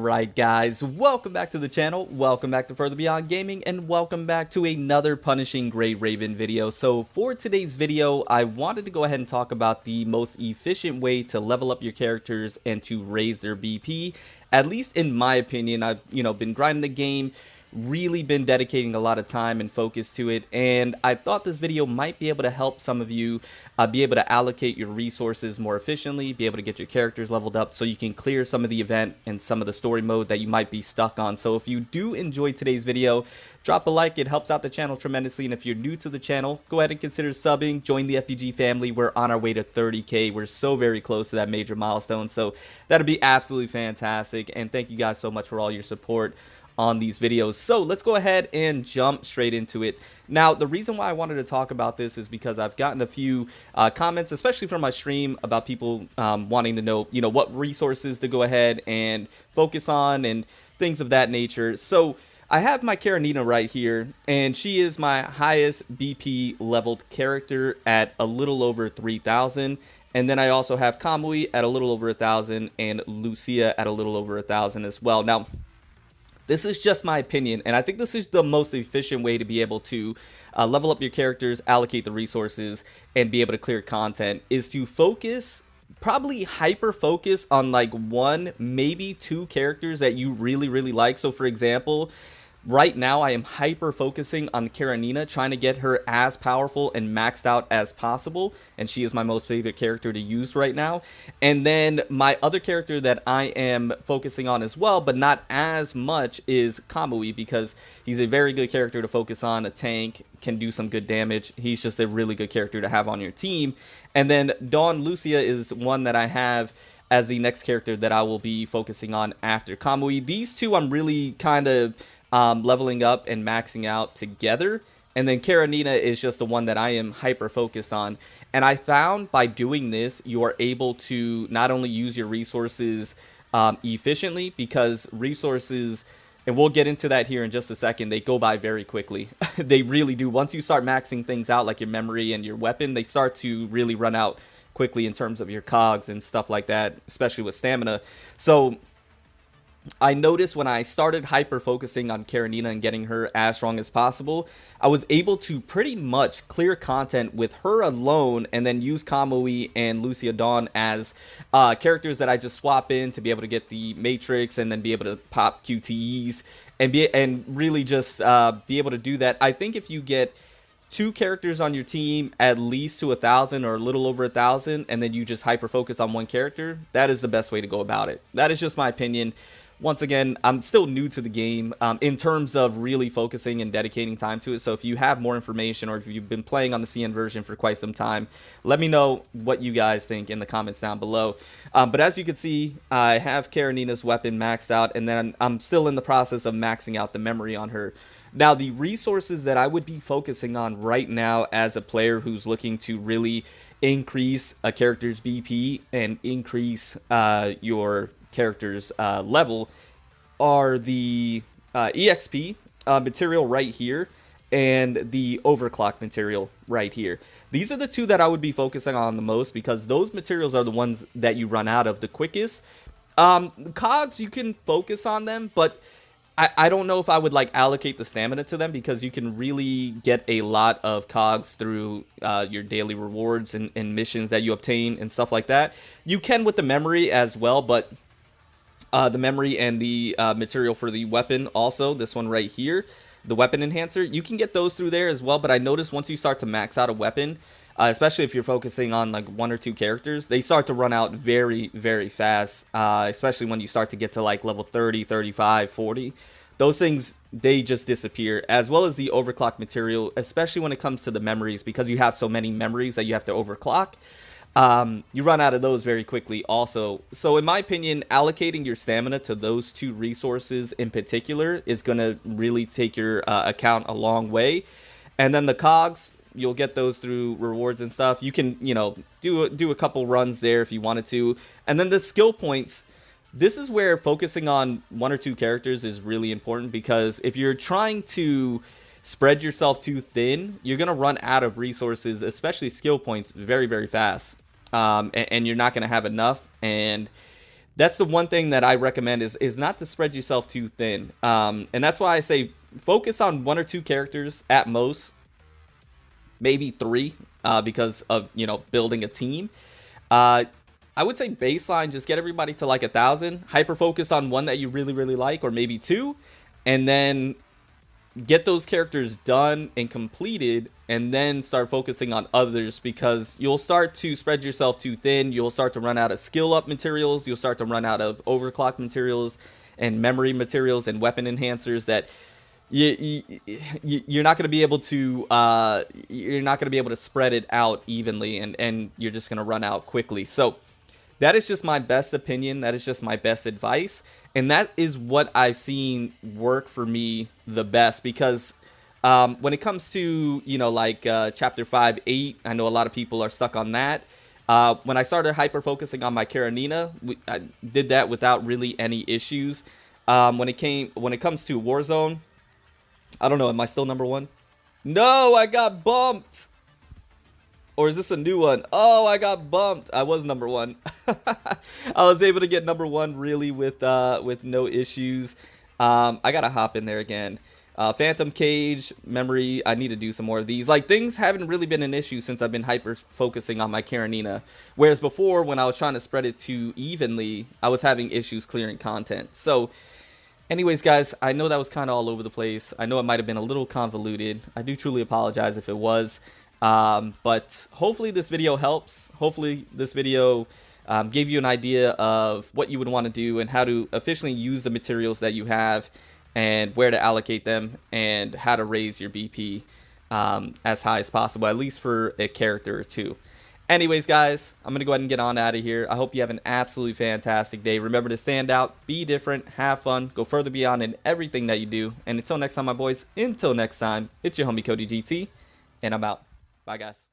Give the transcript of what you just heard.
Alright guys, welcome back to the channel, welcome back to Further Beyond Gaming, and welcome back to another Punishing Gray Raven video. So for today's video, I wanted to go ahead and talk about the most efficient way to level up your characters and to raise their BP. At least in my opinion, I've been grinding the game, really been dedicating a lot of time and focus to it, and I thought this video might be able to help some of you be able to allocate your resources more efficiently, be able to get your characters leveled up so you can clear some of the event and some of the story mode that you might be stuck on. So if you do enjoy today's video, drop a like, it helps out the channel tremendously, and if you're new to the channel, go ahead and consider subbing, join the FBG family. We're on our way to 30k, we're so very close to that major milestone, so that'd be absolutely fantastic, and thank you guys so much for all your support on these videos. So let's go ahead and jump straight into it. Now, the reason why I wanted to talk about this is because I've gotten a few comments, especially from my stream, about people wanting to know, what resources to go ahead and focus on and things of that nature. So I have my Karenina right here, and she is my highest BP leveled character at a little over 3,000. And then I also have Kamui at a little over 1,000 and Lucia at a little over 1,000 as well. Now, this is just my opinion, and I think this is the most efficient way to be able to level up your characters, allocate the resources, and be able to clear content, is to focus, probably hyper focus on like one, maybe two characters that you really like. So for example, right now I am hyper focusing on Karenina, trying to get her as powerful and maxed out as possible, and she is my most favorite character to use right now. And then my other character that I am focusing on as well, but not as much, is Kamui, because he's a very good character to focus on, a tank, can do some good damage. He's just a really good character to have on your team. And then Dawn Lucia is one that I have as the next character that I will be focusing on after Kamui. These two I'm really kind of leveling up and maxing out together, and then Karenina is just the one that I am hyper focused on. And I found by doing this, you are able to not only use your resources efficiently, because resources, and we'll get into that here in just a second, they go by very quickly. They really do. Once you start maxing things out like your memory and your weapon, they start to really run out quickly in terms of your cogs and stuff like that, especially with stamina. So I noticed when I started hyper focusing on Karenina and getting her as strong as possible, I was able to pretty much clear content with her alone, and then use Kamui and Lucia Dawn as characters that I just swap in to be able to get the Matrix and then be able to pop QTEs and really just be able to do that. I think if you get two characters on your team at least to 1,000 or a little over 1,000, and then you just hyper focus on one character, that is the best way to go about it. That is just my opinion. Once again, I'm still new to the game in terms of really focusing and dedicating time to it. So if you have more information, or if you've been playing on the CN version for quite some time, let me know what you guys think in the comments down below. But as you can see, I have Karenina's weapon maxed out, and then I'm still in the process of maxing out the memory on her. Now, the resources that I would be focusing on right now as a player who's looking to really increase a character's BP and increase your character's level are the EXP material right here and the overclock material right here. These are the two that I would be focusing on the most, because those materials are the ones that you run out of the quickest. Cogs, you can focus on them, but I don't know if I would like allocate the stamina to them, because you can really get a lot of cogs through your daily rewards and missions that you obtain and stuff like that. You can with the memory as well, but the memory and the material for the weapon, also this one right here, the weapon enhancer, you can get those through there as well. But I noticed once you start to max out a weapon, especially if you're focusing on like one or two characters, they start to run out very fast, especially when you start to get to like level 30, 35, 40. Those things, they just disappear, as well as the overclock material, especially when it comes to the memories, because you have so many memories that you have to overclock. You run out of those very quickly also. So in my opinion, allocating your stamina to those two resources in particular is going to really take your account a long way. And then the cogs, you'll get those through rewards and stuff. You can, do a couple runs there if you wanted to. And then the skill points, this is where focusing on one or two characters is really important, because if you're trying to spread yourself too thin, you're going to run out of resources, especially skill points, very fast. And you're not going to have enough. And that's the one thing that I recommend is not to spread yourself too thin. And that's why I say focus on 1 or 2 characters at most, maybe 3, because of, you know, building a team. I would say baseline, just get everybody to like 1,000. Hyper focus on one that you really, really like, or maybe 2, and then get those characters done and completed, and then start focusing on others, because you'll start to spread yourself too thin. You'll start to run out of skill up materials. You'll start to run out of overclock materials and memory materials and weapon enhancers that you're not going to be able to spread it out evenly, and you're just going to run out quickly. So that is just my best opinion. That is just my best advice. And that is what I've seen work for me the best, because when it comes to, you know, like chapter 5, 8, I know a lot of people are stuck on that. When I started hyper focusing on my Karenina, I did that without really any issues. When it comes to Warzone, I don't know, am I still number 1? No, I got bumped. Or is this a new one? Oh, I got bumped. I was number 1. I was able to get number 1 really with no issues. I gotta hop in there again. Phantom Cage, memory, I need to do some more of these. Like, things haven't really been an issue since I've been hyper focusing on my Karenina. Whereas before, when I was trying to spread it too evenly, I was having issues clearing content. So, anyways, guys, I know that was kind of all over the place. I know it might have been a little convoluted. I do truly apologize if it was. But hopefully this video helps. Hopefully this video gave you an idea of what you would want to do and how to efficiently use the materials that you have and where to allocate them and how to raise your BP as high as possible, at least for a character or 2. Anyways, guys, I'm going to go ahead and get on out of here. I hope you have an absolutely fantastic day. Remember to stand out, be different, have fun, go further beyond in everything that you do. And until next time, my boys, until next time, it's your homie Cody GT, and I'm out. Bye, guys.